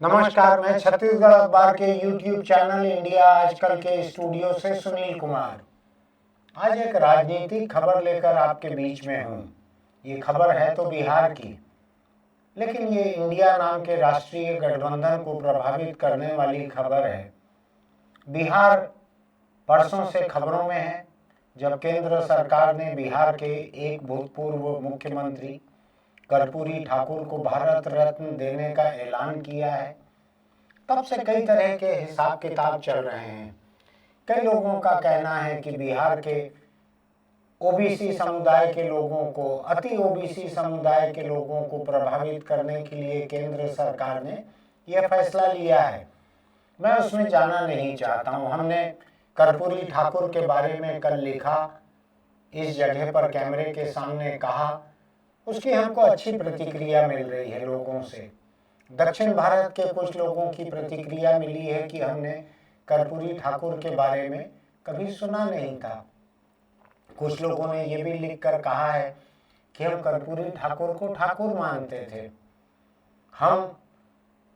नमस्कार, मैं छत्तीसगढ़ अखबार के YouTube चैनल इंडिया आजकल के स्टूडियो से सुनील कुमार आज एक राजनीतिक खबर लेकर आपके बीच में हूँ। ये खबर है तो बिहार की, लेकिन ये इंडिया नाम के राष्ट्रीय गठबंधन को प्रभावित करने वाली खबर है। बिहार परसों से खबरों में है, जब केंद्र सरकार ने बिहार के एक भूतपूर्व मुख्यमंत्री कर्पूरी ठाकुर को भारत रत्न देने का ऐलान किया है। तब से कई तरह के हिसाब किताब चल रहे हैं। कई लोगों का कहना है कि बिहार के ओबीसी समुदाय के लोगों को, अति ओबीसी समुदाय के लोगों को प्रभावित करने के लिए केंद्र सरकार ने यह फैसला लिया है। मैं उसमें जाना नहीं चाहता हूँ। हमने कर्पूरी ठाकुर के बारे में कल लिखा, इस जगह पर कैमरे के सामने कहा, उसकी हमको अच्छी प्रतिक्रिया मिल रही है लोगों से। दक्षिण भारत के कुछ लोगों की प्रतिक्रिया मिली है कि हमने कर्पूरी ठाकुर के बारे में कभी सुना नहीं था। कुछ लोगों ने ये भी लिखकर कहा है कि हम कर्पूरी ठाकुर को ठाकुर मानते थे, हम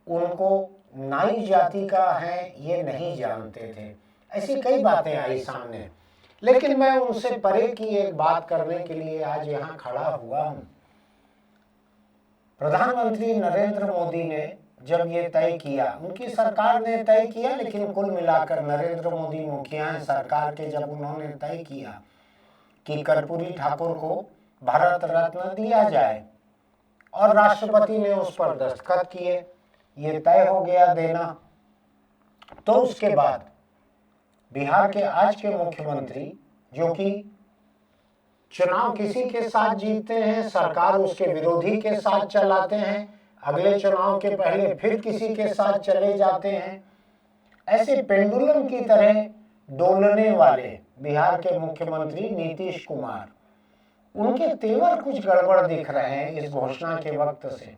उनको नाई जाति का है ये नहीं जानते थे। ऐसी कई बातें आई सामने, लेकिन मैं उनसे परे की एक बात करने के लिए आज यहाँ खड़ा हुआ हूँ। प्रधानमंत्री नरेंद्र मोदी ने जब ये तय किया, उनकी सरकार ने तय किया, लेकिन कुल मिलाकर नरेंद्र मोदी मुखिया हैं सरकार के, जब उन्होंने तय किया कि कर्पूरी ठाकुर को भारत रत्न दिया जाए और राष्ट्रपति ने उस पर दस्तखत किए, ये तय हो गया देना, तो उसके बाद बिहार के आज के मुख्यमंत्री, जो कि चुनाव किसी के साथ जीतते हैं, सरकार उसके विरोधी के साथ चलाते हैं, अगले चुनाव के पहले फिर किसी के साथ चले जाते हैं, ऐसे पेंडुलम की तरह डोलने वाले बिहार के मुख्यमंत्री नीतीश कुमार, उनके तेवर कुछ गड़बड़ दिख रहे हैं इस घोषणा के वक्त से।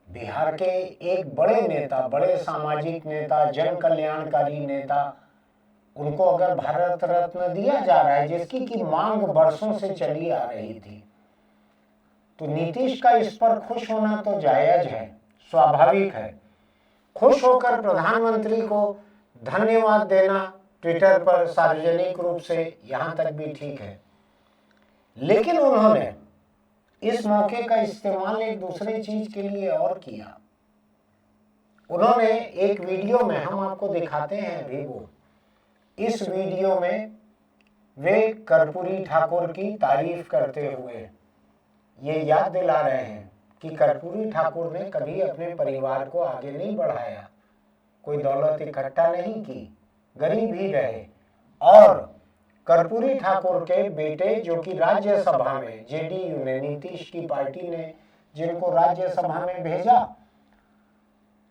बिहार के एक बड़े नेता, बड़े सामाजिक नेता, जन कल्याणकारी नेता, उनको अगर भारत रत्न दिया जा रहा है, जिसकी की मांग बरसों से चली आ रही थी, तो नीतीश का इस पर खुश होना तो जायज है, स्वाभाविक है। खुश होकर प्रधानमंत्री को धन्यवाद देना ट्विटर पर सार्वजनिक रूप से, यहां तक भी ठीक है, लेकिन उन्होंने इस मौके का इस्तेमाल एक दूसरे चीज के लिए और किया। उन्होंने एक वीडियो में, हम आपको दिखाते हैं अभी वो, इस वीडियो में वे कर्पूरी ठाकुर की तारीफ करते हुए ये याद दिला रहे हैं कि कर्पूरी ठाकुर ने कभी अपने परिवार को आगे नहीं बढ़ाया, कोई दौलत इकट्ठा नहीं की, गरीब ही रहे। और कर्पूरी ठाकुर के बेटे, जो कि राज्यसभा में जेडीयू ने, नीतीश की पार्टी ने जिनको राज्यसभा में भेजा,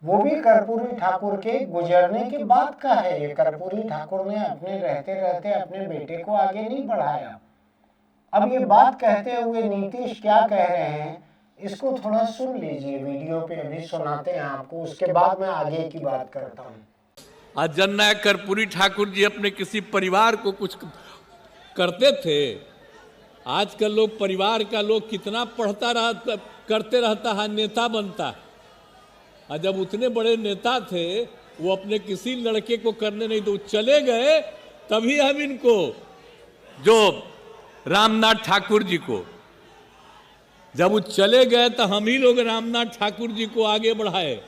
वो भी कर्पूरी ठाकुर के गुजरने के बाद का है। ये कर्पूरी ठाकुर ने अपने रहते रहते अपने बेटे को आगे नहीं बढ़ाया। अब ये बात कहते हुए नीतीश क्या कह रहे हैं, इसको थोड़ा सुन लीजिए, वीडियो पे अभी सुनाते हैं आपको, उसके बाद मैं आगे की बात करता हूँ। आज जननायक कर्पूरी ठाकुर जी अपने किसी परिवार को कुछ करते थे। आजकल लोग परिवार का लोग कितना करते रहता है, नेता बनता है। और जब उतने बड़े नेता थे, वो अपने किसी लड़के को करने नहीं तो चले गए, तभी हम इनको, जो रामनाथ ठाकुर जी को, जब वो चले गए तो हम ही लोग रामनाथ ठाकुर जी को आगे बढ़ाए,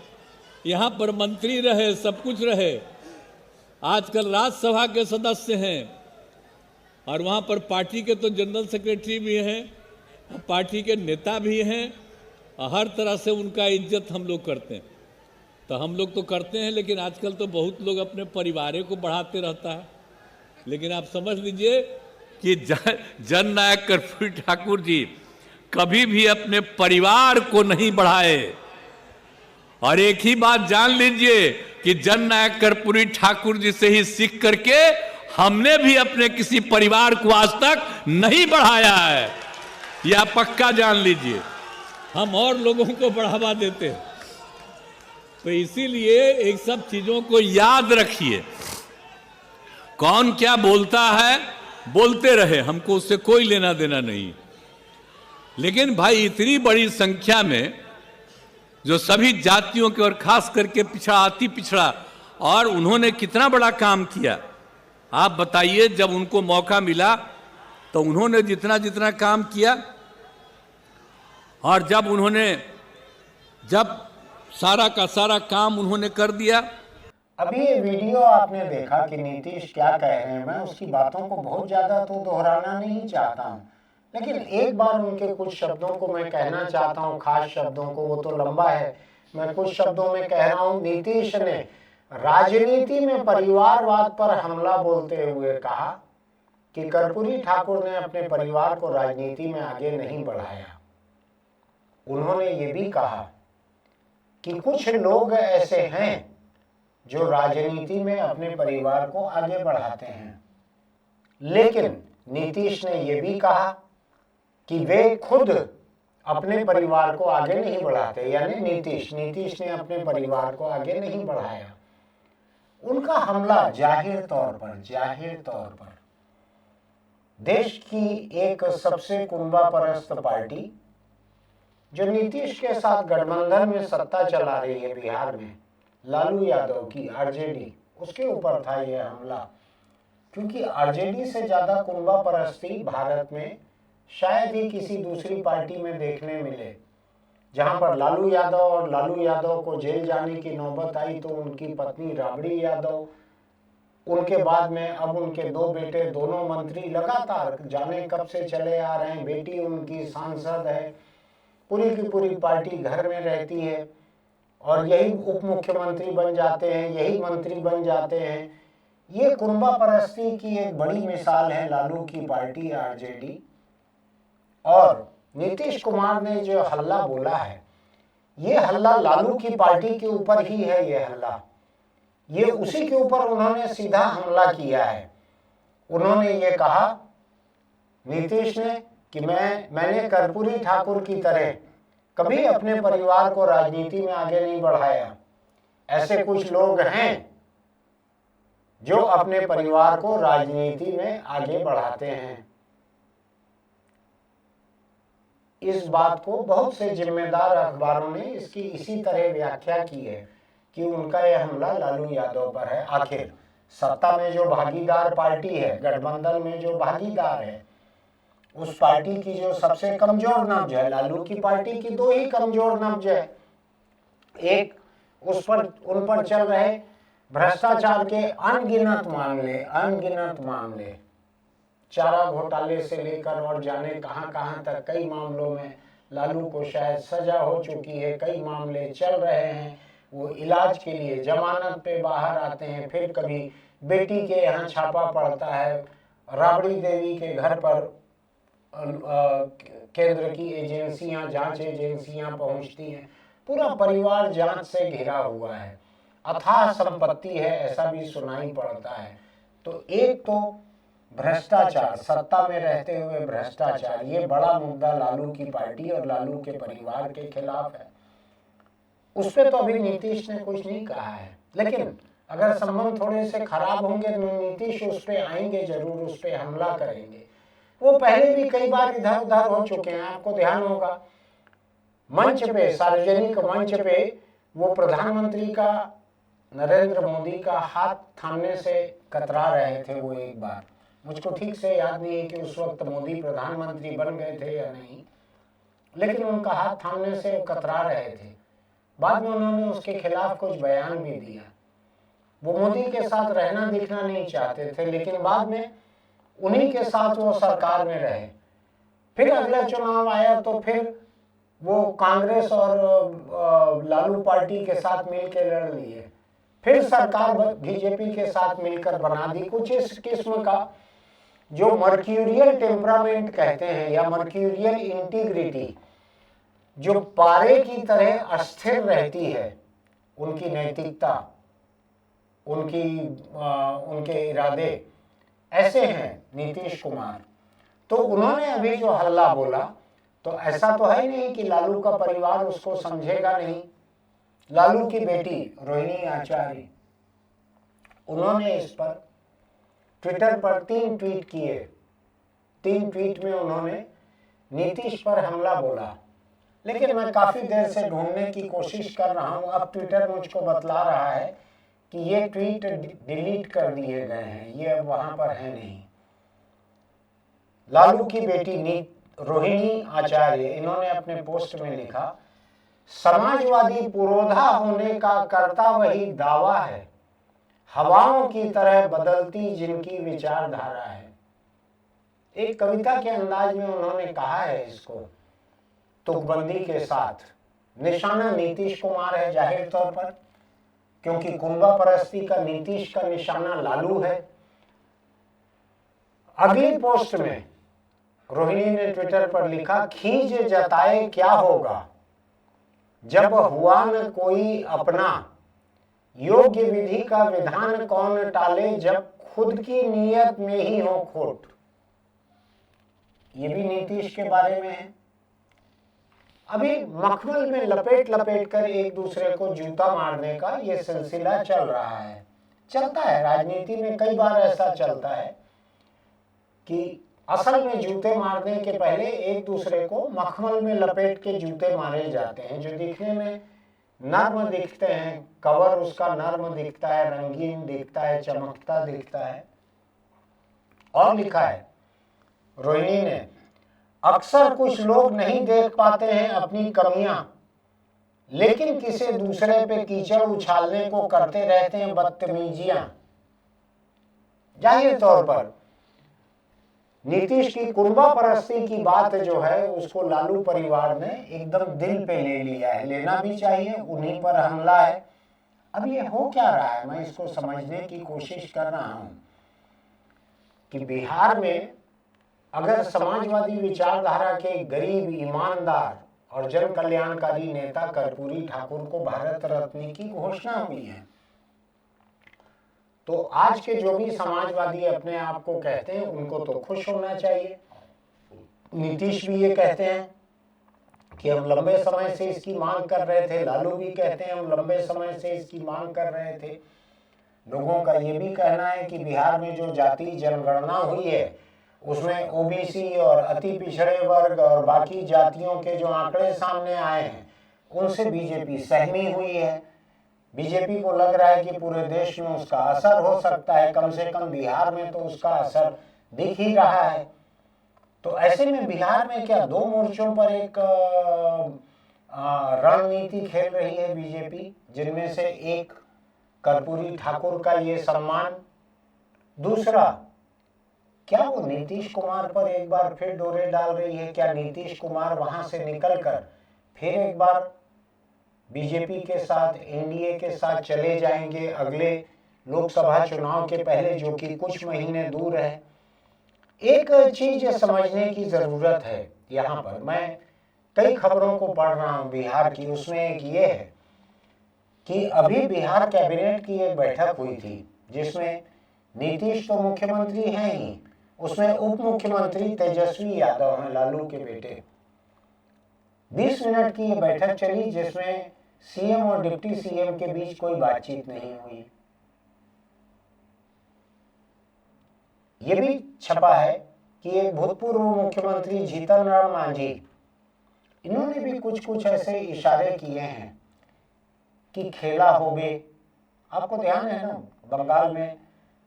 यहाँ पर मंत्री रहे, सब कुछ रहे। आजकल राज्यसभा के सदस्य हैं और वहाँ पर पार्टी के तो जनरल सेक्रेटरी भी हैं, पार्टी के नेता भी हैं, हर तरह से उनका इज्जत हम लोग करते हैं। तो हम लोग तो करते हैं, लेकिन आजकल तो बहुत लोग अपने परिवार को बढ़ाते रहता है। लेकिन आप समझ लीजिए कि जननायक कर्पूरी ठाकुर जी कभी भी अपने परिवार को नहीं बढ़ाए। और एक ही बात जान लीजिए कि जननायक कर्पूरी ठाकुर जी से ही सीख करके हमने भी अपने किसी परिवार को आज तक नहीं बढ़ाया है, यह पक्का जान लीजिए। हम और लोगों को बढ़ावा देते हैं। तो इसीलिए एक सब चीजों को याद रखिए। कौन क्या बोलता है, बोलते रहे, हमको उससे कोई लेना देना नहीं। लेकिन भाई इतनी बड़ी संख्या में जो सभी जातियों के और खास करके पिछड़ा अति पिछड़ा, और उन्होंने कितना बड़ा काम किया। आप बताइए, जब उनको मौका मिला तो उन्होंने जितना जितना काम किया, और जब सारा का सारा काम उन्होंने कर दिया। अभी ये वीडियो आपने देखा कि नीतीश क्या कह रहे हैं। मैं उसकी बातों को बहुत ज्यादा तो दोहराना नहीं चाहता हूँ, लेकिन एक बार उनके कुछ शब्दों को मैं कहना चाहता हूँ, खास शब्दों को। वो तो लंबा है, मैं कुछ शब्दों में कह रहा हूँ। नीतीश ने राजनीति में परिवारवाद पर हमला बोलते हुए कहा कि कर्पूरी ठाकुर ने अपने परिवार को राजनीति में आगे नहीं बढ़ाया। उन्होंने ये भी कहा कि कुछ लोग ऐसे हैं जो राजनीति में अपने परिवार को आगे बढ़ाते हैं, लेकिन नीतीश ने यह भी कहा कि वे खुद अपने परिवार को आगे नहीं बढ़ाते। यानी नीतीश ने अपने परिवार को आगे नहीं बढ़ाया। उनका हमला जाहिर तौर पर देश की एक सबसे कुंभा-परस्त पार्टी जो नीतीश के साथ गठबंधन में सत्ता चला रही है बिहार में, लालू यादव की आरजेडी, उसके ऊपर था यह हमला। क्योंकि आरजेडी से ज्यादा कुंभा-परस्ती भारत में शायद ही किसी दूसरी पार्टी में देखने मिले। जहां पर लालू यादव को जेल जाने की नौबत आई तो उनकी पत्नी राबड़ी यादव, उनके बाद में अब उनके दो बेटे, दोनों मंत्री लगातार जाने कब से चले आ रहे हैं। बेटी उनकी सांसद है, पूरी की पूरी पार्टी घर में रहती है और यही उप मुख्यमंत्री बन जाते हैं, यही मंत्री बन जाते हैं। ये कुंभा परस्ती की एक बड़ी मिसाल है लालू की पार्टी आरजेडी। और नीतीश कुमार ने जो हल्ला बोला है, ये हल्ला लालू की पार्टी के ऊपर ही है। ये हल्ला ये उसी के ऊपर उन्होंने सीधा हमला किया है। उन्होंने ये कहा नीतीश ने कि मैंने कर्पूरी ठाकुर की तरह कभी अपने परिवार को राजनीति में आगे नहीं बढ़ाया। ऐसे कुछ लोग हैं जो अपने परिवार को राजनीति में आगे बढ़ाते हैं। इस बात को बहुत से जिम्मेदार अखबारों ने इसकी इसी तरह व्याख्या की है कि उनका यह हमला लालू यादव पर है। आखिर सत्ता में जो भागीदार पार्टी है, गठबंधन में जो भागीदार है, उस पार्टी की जो सबसे कमजोर नब्ज है, लालू की पार्टी की दो ही कमजोर नब्ज है। एक उन पर चल रहे भ्रष्टाचार के अनगिनत मामले, चारा घोटाले से लेकर और जाने कहां तक कई मामलों में लालू को शायद सजा हो चुकी है। कई मामले चल रहे हैं, वो इलाज के लिए जमानत पे बाहर आते हैं। फिर कभी बेटी के यहाँ छापा पड़ता है, राबड़ी देवी के घर पर केंद्र की एजेंसियां, जांच एजेंसियां पहुंचती हैं। पूरा परिवार जांच से घिरा हुआ है, अथाह संपत्ति है, ऐसा भी सुनाई पड़ता है। तो एक तो भ्रष्टाचार, सत्ता में रहते हुए भ्रष्टाचार, ये बड़ा मुद्दा लालू की पार्टी और लालू के परिवार के खिलाफ है। उस पर तो अभी नीतीश ने कुछ नहीं कहा है, लेकिन अगर संबंध थोड़े से खराब होंगे तो नीतीश उस पर आएंगे, जरूर उस पर हमला करेंगे। वो पहले भी कई बार इधर उधर हो चुके हैं, आपको ध्यान होगा। मंच पे, सार्वजनिक मंच पे वो प्रधानमंत्री का, नरेंद्र मोदी का हाथ थामने से कतरा रहे थे। वो एक बार, मुझको ठीक से याद नहीं है कि उस वक्त मोदी प्रधानमंत्री बन गए थे या नहीं, लेकिन उनका हाथ थामने से कतरा रहे थे। बाद में उन्होंने उसके खिलाफ कुछ बयान भी दिया। वो मोदी के साथ रहना दिखना नहीं चाहते थे, लेकिन बाद में उन्हीं के साथ वो सरकार में रहे। फिर अगला चुनाव आया तो फिर वो कांग्रेस और लालू पार्टी के साथ मिलकर लड़ लिए। फिर सरकार बीजेपी के साथ मिलकर बना दी। कुछ इस किस्म का जो मर्क्यूरियल टेम्परामेंट कहते हैं या मर्क्यूरियल इंटीग्रिटी, जो पारे की तरह अस्थिर रहती है, उनकी नैतिकता, उनके इरादे, ऐसे हैं नीतीश कुमार। तो उन्होंने अभी जो हल्ला बोला, तो ऐसा तो है नहीं कि लालू का परिवार उसको समझेगा नहीं। लालू की बेटी रोहिणी आचार्य, उन्होंने इस पर ट्विटर पर 3 ट्वीट किए। 3 ट्वीट में उन्होंने नीतीश पर हमला बोला। लेकिन मैं काफ़ी देर से ढूंढने की कोशिश कर रहा हूँ। अब ट्विटर मुझको बतला रहा है कि ये ट्वीट डिलीट कर दिए गए हैं, ये अब वहाँ पर है नहीं। लालू की बेटी रोहिणी आचार्य, इन्होंने अपने पोस्ट में लिखा, समाजवादी पुरोधा होने का करता वही दावा है, हवाओं की तरह बदलती जिनकी विचारधारा है। एक कविता के अंदाज में उन्होंने कहा है इसको, तुकबंदी के साथ। निशाना नीतीश कुमार है जाहिर तौर पर, क्योंकि कुंबा परस्ती का नीतीश का निशाना लालू है। अगली पोस्ट में रोहिणी ने ट्विटर पर लिखा, खींच जताए क्या होगा जब हुआ न कोई अपना, योग्य विधि का विधान कौन टाले जब खुद की नीयत में ही हो खोट। ये भी नीतीश के बारे में है। अभी मखमल में लपेट लपेट कर एक दूसरे को जूता मारने का ये सिलसिला चल रहा है। चलता है, राजनीति में कई बार ऐसा चलता है कि असल में जूते मारने के पहले एक दूसरे को मखमल में लपेट के जूते मारे जाते हैं, जो दिखने में नर्म दिखते हैं, कवर उसका नर्म दिखता है, रंगीन दिखता है, चमकता दिखता है। और लिखा है रोहिणी ने, अक्सर कुछ लोग नहीं देख पाते हैं अपनी कमियां, लेकिन किसी दूसरे पे कीचड़ उछालने को करते रहते हैं बदतमीजियां। जाहिर तौर पर नीतीश की कुंबा परस्ती की बात जो है उसको लालू परिवार ने एकदम दिल पे ले लिया है, लेना भी चाहिए, उन्हीं पर हमला है। अब ये हो क्या रहा है, मैं इसको समझने की कोशिश कर रहा हूं कि बिहार में अगर समाजवादी विचारधारा के गरीब, ईमानदार और जन कल्याणकारी नेता कर्पूरी ठाकुर को भारत रत्न की घोषणा हुई है, तो आज के जो भी समाजवादी अपने आप को कहते हैं उनको तो खुश होना चाहिए। नीतीश भी ये कहते हैं कि हम लंबे समय से इसकी मांग कर रहे थे, लालू भी कहते हैं हम लंबे समय से इसकी मांग कर रहे थे। लोगों का ये भी कहना है कि बिहार में जो जाति जनगणना हुई है उसमें ओबीसी और अति पिछड़े वर्ग और बाकी जातियों के जो आंकड़े सामने आए हैं उनसे बीजेपी सहमी हुई है। बीजेपी को लग रहा है कि पूरे देश में उसका असर हो सकता है, कम से कम बिहार में तो उसका असर दिख ही रहा है। तो ऐसे में बिहार में क्या दो मोर्चों पर एक रणनीति खेल रही है बीजेपी, जिनमें से एक कर्पूरी ठाकुर का ये सम्मान, दूसरा क्या वो नीतीश कुमार पर एक बार फिर डोरे डाल रही है? क्या नीतीश कुमार वहां से निकलकर फिर एक बार बीजेपी के साथ, एनडीए के साथ चले जाएंगे अगले लोकसभा चुनाव के पहले, जो कि कुछ महीने दूर है? एक चीज समझने की जरूरत है यहाँ पर। मैं कई खबरों को पढ़ रहा हूँ बिहार की, उसमें एक ये है कि अभी बिहार कैबिनेट की एक बैठक हुई थी जिसमें नीतीश तो मुख्यमंत्री हैं ही, उसमें उप मुख्यमंत्री तेजस्वी यादव हैं, लालू के बेटे। 20 मिनट की ये बैठक चली जिसमें सीएम और डिप्टी सीएम के बीच कोई बातचीत नहीं हुई। ये भी छपा है कि एक भूतपूर्व मुख्यमंत्री जीतन राम मांझी, इन्होंने भी कुछ ऐसे इशारे किए हैं कि खेला होगे। आपको ध्यान है ना, बंगाल में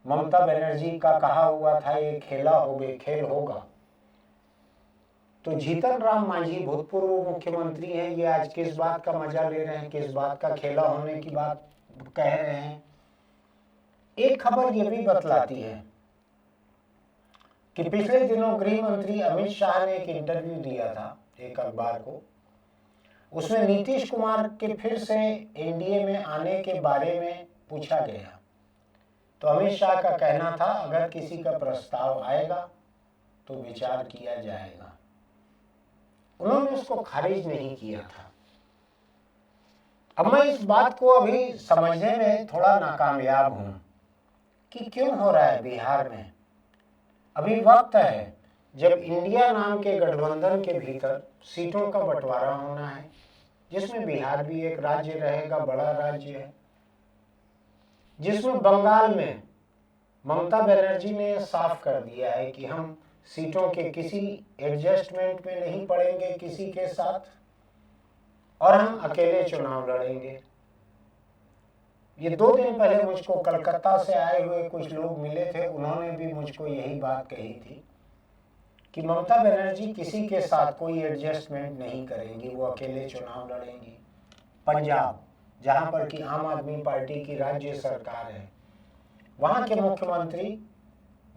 ममता बनर्जी का कहा हुआ था ये खेला होगे, खेल होगा। तो जीतन राम मांझी भूतपूर्व मुख्यमंत्री हैं, ये आज किस बात का मजा ले रहे हैं, किस बात का खेला होने की बात कह रहे हैं? एक खबर ये भी बतलाती है कि पिछले दिनों गृह मंत्री अमित शाह ने एक इंटरव्यू दिया था एक अखबार को, उसमें नीतीश कुमार के फिर से एनडीए में आने के बारे में पूछा गया। तो अमित शाह का कहना था अगर किसी का प्रस्ताव आएगा तो विचार किया जाएगा। उन्होंने उसको खारिज नहीं किया था। अब मैं इस बात को अभी समझने में थोड़ा नाकामयाब हूं कि क्यों हो रहा है बिहार में। अभी वक्त है जब इंडिया नाम के गठबंधन के भीतर सीटों का बंटवारा होना है, जिसमें बिहार भी एक राज्य रहेगा, बड़ा राज्य है, जिसमें बंगाल में ममता बनर्जी ने साफ कर दिया है कि हम सीटों के किसी एडजस्टमेंट में नहीं पड़ेंगे किसी के साथ। और हम अकेले चुनाव लड़ेंगे। ये 2 दिन पहले मुझको कलकत्ता से आए हुए कुछ लोग मिले थे, उन्होंने भी मुझको यही बात कही थी कि ममता बनर्जी किसी के साथ कोई एडजस्टमेंट नहीं करेंगी, वो अकेले चुनाव लड़ेंगी। पंजाब, जहां पर कि आम आदमी पार्टी की राज्य सरकार है, वहां के मुख्यमंत्री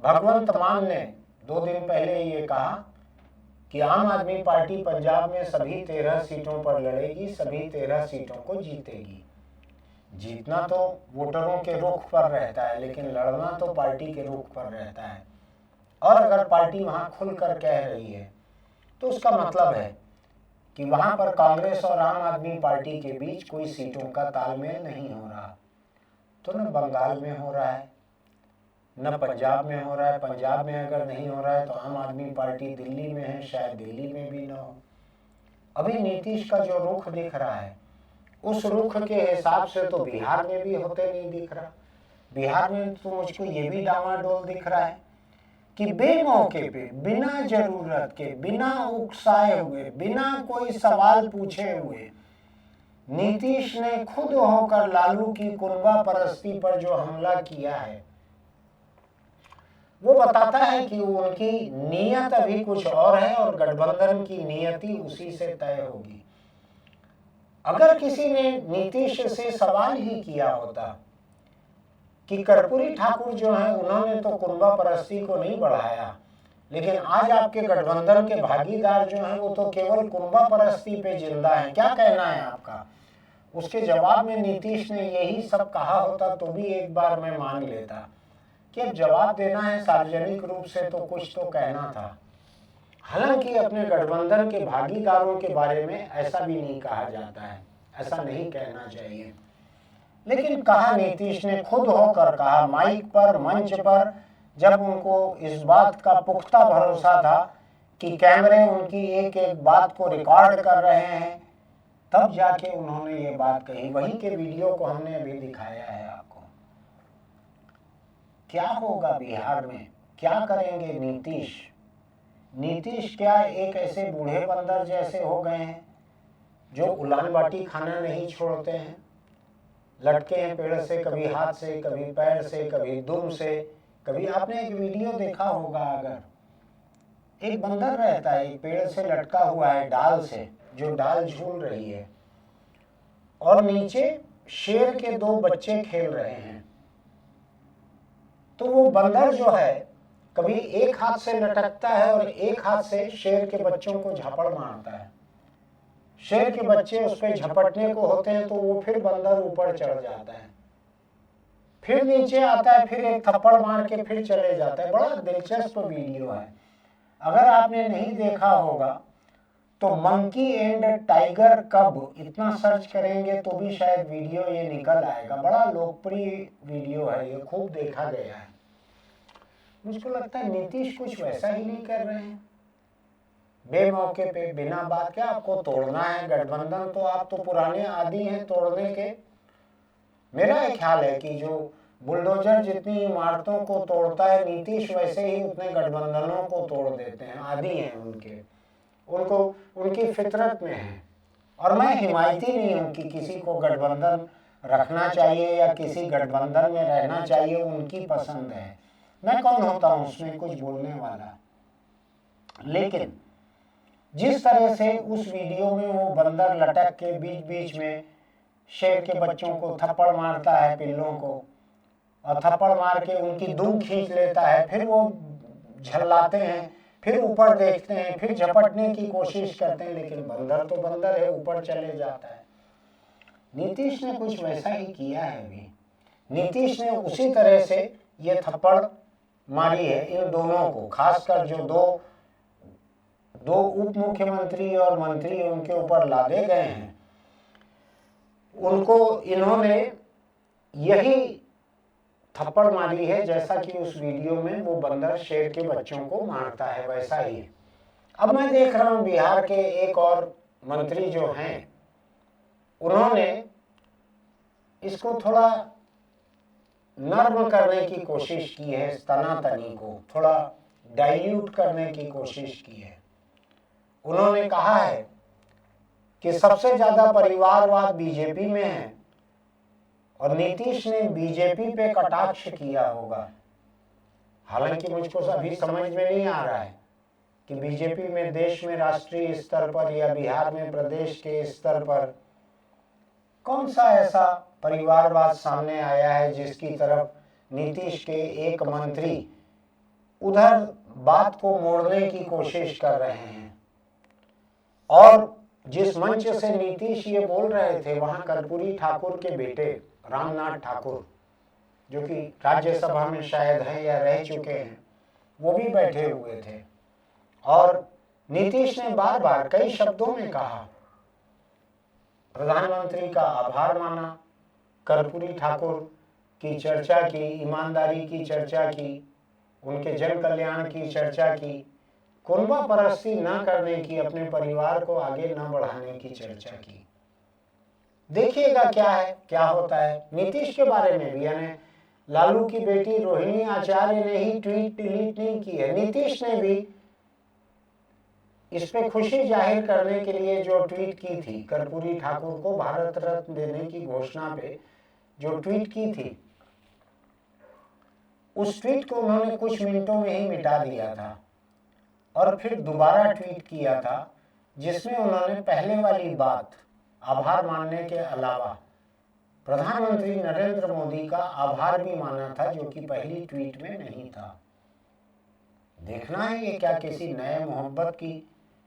भगवंत मान ने 2 दिन पहले ये कहा कि आम आदमी पार्टी पंजाब में सभी 13 सीटों पर लड़ेगी, सभी 13 सीटों को जीतेगी। जीतना तो वोटरों के रुख पर रहता है, लेकिन लड़ना तो पार्टी के रुख पर रहता है। और अगर पार्टी वहां खुलकर कह रही है तो उसका मतलब है कि वहां पर कांग्रेस और आम आदमी पार्टी के बीच कोई सीटों का तालमेल नहीं हो रहा। तो न बंगाल में हो रहा है, न पंजाब में हो रहा है। पंजाब में अगर नहीं हो रहा है तो आम आदमी पार्टी दिल्ली में है, शायद दिल्ली में भी ना हो। अभी नीतीश का जो रुख दिख रहा है, उस रुख के हिसाब से तो बिहार में भी होते नहीं दिख रहा। बिहार में तो मुझको ये भी डामाडोल दिख रहा है कि बेमौके पे, बिना जरूरत के, बिना उकसाए हुए, बिना कोई सवाल पूछे हुए नीतीश ने खुद होकर लालू की कुनबा परस्ती पर जो हमला किया है, वो बताता है कि उनकी नीयत अभी कुछ और है और गठबंधन की नियति उसी से तय होगी। अगर किसी ने नीतीश से सवाल ही किया होता कि कर्पूरी ठाकुर जो है उन्होंने तो कुनबा परस्ती को नहीं बढ़ाया, लेकिन आज आपके गठबंधन के भागीदार जो हैं वो तो केवल कुनबा परस्ती पे जिंदा हैं, क्या कहना है आपका? उसके जवाब में नीतीश ने यही सब कहा होता तो भी एक बार मैं मान लेता कि अब जवाब देना है सार्वजनिक रूप से तो कुछ तो कहना था। हालांकि अपने गठबंधन के भागीदारों के बारे में ऐसा भी नहीं कहा जाता है, ऐसा नहीं कहना चाहिए, लेकिन कहा नीतीश ने, खुद होकर कहा माइक पर, मंच पर, जब उनको इस बात का पुख्ता भरोसा था कि कैमरे उनकी एक एक बात को रिकॉर्ड कर रहे हैं, तब जाके उन्होंने ये बात कही। वहीं के वीडियो को हमने अभी दिखाया है आपको। क्या होगा बिहार में, क्या करेंगे नीतीश? नीतीश क्या एक ऐसे बूढ़े बंदर जैसे हो गए हैं जो उलान बाटी खाना नहीं छोड़ते हैं, लटके हैं पेड़ से, कभी हाथ से, कभी पैर से, कभी दुम से। कभी आपने एक वीडियो देखा होगा, अगर एक बंदर रहता है, एक पेड़ से लटका हुआ है डाल से, जो डाल झूल रही है, और नीचे शेर के 2 बच्चे खेल रहे हैं। तो वो बंदर जो है कभी एक हाथ से लटकता है और एक हाथ से शेर के बच्चों को झपड़ मारता है। शेर के बच्चे उस पर झपटने को होते हैं तो वो फिर बंदर ऊपर चढ़ जाता है, फिर नीचे आता है, फिर एक थप्पड़ मार के फिर चले जाता है। बड़ा दिलचस्प वीडियो है, अगर आपने नहीं देखा होगा तो मंकी एंड टाइगर कब इतना सर्च करेंगे तो भी शायद वीडियो ये निकल आएगा। बड़ा लोकप्रिय वीडियो है, ये खूब देखा गया है। मुझको लगता है नीतीश कुछ वैसा ही नहीं कर रहे हैं। बेमौके पे, बिना बात के आपको तोड़ना है गठबंधन, तो आप तो पुराने आदी हैं तोड़ने के। मेरा एक ख्याल है कि जो बुलडोजर जितनी इमारतों को तोड़ता है, नीतीश वैसे ही उतने गठबंधनों को तोड़ देते हैं, आदी हैं उनके, उनको उनकी फितरत में है। और मैं हिमायती नहीं हूं कि किसी को गठबंधन रखना चाहिए या किसी गठबंधन में रहना चाहिए, उनकी पसंद है। मैं कौन होता हूं उसमें कुछ बोलने वाला। लेकिन जिस तरह से उस वीडियो में वो बंदर लटक के बीच बीच में शेर के बच्चों को थप्पड़ मारता है, पिल्लों को, और थप्पड़ मार के उनकी दुम खींच लेता है, फिर वो झल्लाते हैं, फिर ऊपर देखते हैं, फिर झपटने की कोशिश करते हैं, लेकिन बंदर तो बंदर है, ऊपर चले जाता है। नीतीश ने कुछ वैसा ही किया है। अभी नीतीश ने उसी तरह से ये थप्पड़ मारी है इन दोनों को, खासकर जो दो उप मुख्यमंत्री और मंत्री उनके ऊपर लादे गए हैं, उनको इन्होंने यही थप्पड़ मारी है जैसा कि उस वीडियो में वो बंदर शेर के बच्चों को मारता है, वैसा ही। अब मैं देख रहा हूं बिहार के एक और मंत्री जो हैं, उन्होंने इसको थोड़ा नर्म करने की कोशिश की है, तनातनी को थोड़ा डाइल्यूट करने की कोशिश की है। उन्होंने कहा है कि सबसे ज्यादा परिवारवाद बीजेपी में है और नीतीश ने बीजेपी पे कटाक्ष किया होगा। हालांकि मुझको अभी समझ में नहीं आ रहा है कि बीजेपी में देश में राष्ट्रीय स्तर पर या बिहार में प्रदेश के स्तर पर कौन सा ऐसा परिवारवाद सामने आया है जिसकी तरफ नीतीश के एक मंत्री उधर बात को मोड़ने की कोशिश कर रहे हैं। और जिस मंच से नीतीश ये बोल रहे थे वहां कर्पूरी ठाकुर के बेटे रामनाथ ठाकुर, जो कि राज्यसभा में शायद है या रह चुके हैं, वो भी बैठे हुए थे और नीतीश ने बार बार कई शब्दों में कहा, प्रधानमंत्री का आभार माना, कर्पूरी ठाकुर की चर्चा की, ईमानदारी की चर्चा की, उनके जन कल्याण की चर्चा की, कुनबा परस्ती न करने की, अपने परिवार को आगे न बढ़ाने की चर्चा की। देखिएगा क्या है, क्या होता है। नीतीश के बारे में भी, यानी लालू की बेटी रोहिणी आचार्य ने ही ट्वीट डिलीट नहीं की है, नीतीश ने भी इस पे खुशी जाहिर करने के लिए जो ट्वीट की थी, कर्पूरी ठाकुर को भारत रत्न देने की घोषणा पे जो ट्वीट की थी, उस ट्वीट को उन्होंने कुछ मिनटों में ही मिटा दिया था और फिर दोबारा ट्वीट किया था जिसमें उन्होंने पहले वाली बात आभार मानने के अलावा प्रधानमंत्री नरेंद्र मोदी का आभार भी माना था, जो कि पहली ट्वीट में नहीं था। देखना है ये क्या किसी नए मोहब्बत की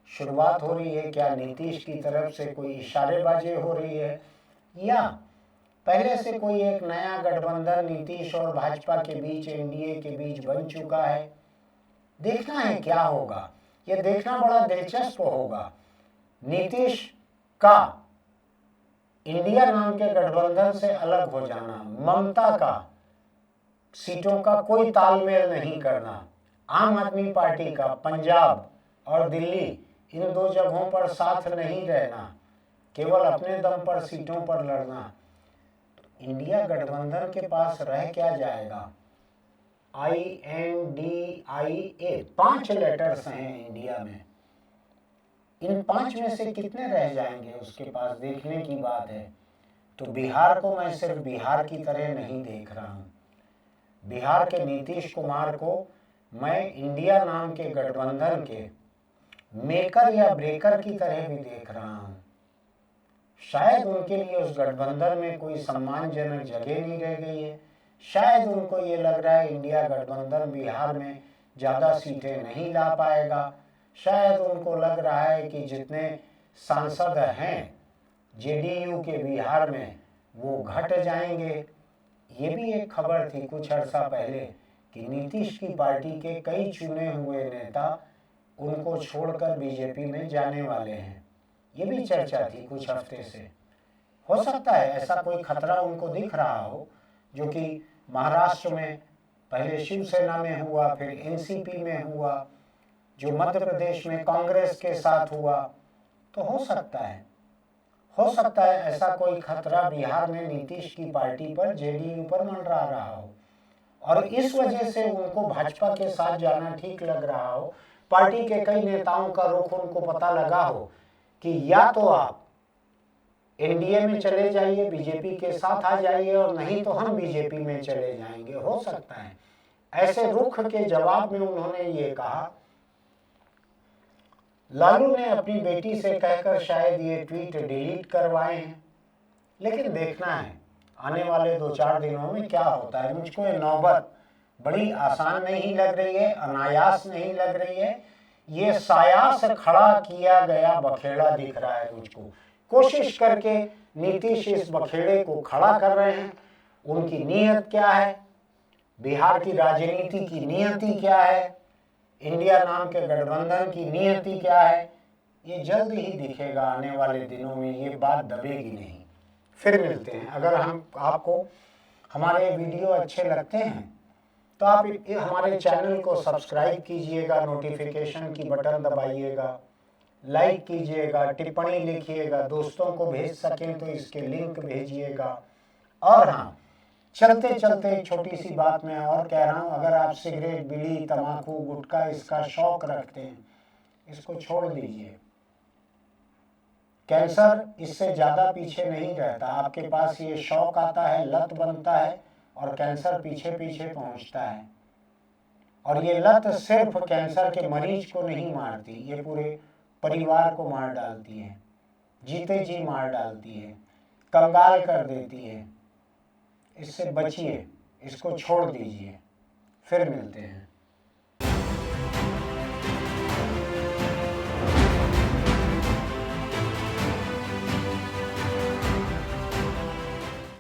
शुरुआत हो रही है, क्या नीतीश की तरफ से कोई इशारेबाजी हो रही है, या पहले से कोई एक नया गठबंधन नीतीश और भाजपा के बीच, एनडीए के बीच बन चुका है। देखना है क्या होगा, ये देखना बड़ा दिलचस्प होगा। नीतीश का इंडिया नाम के गठबंधन से अलग हो जाना, ममता का सीटों का कोई तालमेल नहीं करना, आम आदमी पार्टी का पंजाब और दिल्ली इन दो जगहों पर साथ नहीं रहना, केवल अपने दम पर सीटों पर लड़ना। इंडिया गठबंधन के पास रह क्या जाएगा? INDIA 5 लेटर्स हैं इंडिया में, इन 5 में से कितने रह जाएंगे उसके पास, देखने की बात है। तो बिहार को मैं सिर्फ बिहार की तरह नहीं देख रहा हूँ, बिहार के नीतीश कुमार को मैं इंडिया नाम के गठबंधन के मेकर या ब्रेकर की तरह भी देख रहा हूँ। शायद उनके लिए उस गठबंधन में कोई सम्मानजनक जगह नहीं रह गई है, शायद उनको ये लग रहा है इंडिया गठबंधन बिहार में ज़्यादा सीटें नहीं ला पाएगा, शायद उनको लग रहा है कि जितने सांसद हैं जेडीयू के बिहार में वो घट जाएंगे। ये भी एक खबर थी कुछ अर्सा पहले कि नीतीश की पार्टी के कई चुने हुए नेता उनको छोड़कर बीजेपी में जाने वाले हैं, ये भी चर्चा थी कुछ हफ्ते से। हो सकता है ऐसा कोई खतरा उनको दिख रहा हो, जो कि महाराष्ट्र में पहले शिवसेना में हुआ, फिर एनसीपी में हुआ, जो मध्य प्रदेश में कांग्रेस के साथ हुआ। तो हो सकता है ऐसा कोई खतरा बिहार में नीतीश की पार्टी पर, जेडीयू पर मंडरा रहा हो और इस वजह से उनको भाजपा के साथ जाना ठीक लग रहा हो। पार्टी के कई नेताओं का रुख उनको पता लगा हो कि या तो आप एनडीए में चले जाइए, बीजेपी के साथ आ जाइए, और नहीं तो हम बीजेपी में चले जाएंगे। हो सकता है ऐसे रुख के जवाब में उन्होंने ये कहा। लालू ने अपनी बेटी से कहकर शायद ये ट्वीट डिलीट करवाए हैं, लेकिन देखना है आने वाले 2-4 दिनों में क्या होता है। मुझको ये नौबत बड़ी आसान नहीं लग रही है, अनायास नहीं लग रही है, ये सायास खड़ा किया गया बखेड़ा दिख रहा है मुझको। कोशिश करके नीतीश इस बखेड़े को खड़ा कर रहे हैं। उनकी नीयत क्या है, बिहार की राजनीति की नियति क्या है, इंडिया नाम के गठबंधन की नियति क्या है, ये जल्द ही दिखेगा आने वाले दिनों में, ये बात दबेगी नहीं। फिर मिलते हैं। अगर आपको हमारे वीडियो अच्छे लगते हैं तो आप हमारे चैनल को सब्सक्राइब कीजिएगा, नोटिफिकेशन की बटन दबाइएगा, लाइक कीजिएगा, टिप्पणी लिखिएगा, दोस्तों को भेज सकें तो इसके लिंक भेजिएगा। और हाँ, चलते चलते एक छोटी सी बात मैं और कह रहा हूँ, अगर आप सिगरेट, बीड़ी, तंबाकू, गुटखा इसका शौक रखते हैं, इसको छोड़ दीजिए। कैंसर इससे ज़्यादा पीछे नहीं रहता। आपके पास ये शौक आता है, लत बनता है और कैंसर पीछे पीछे पहुंचता है। और ये लत सिर्फ कैंसर के मरीज को नहीं मारती, ये पूरे परिवार को मार डालती है, जीते जी मार डालती है, कंगाल कर देती है। इससे बचिए, इसको छोड़ दीजिए। फिर मिलते हैं।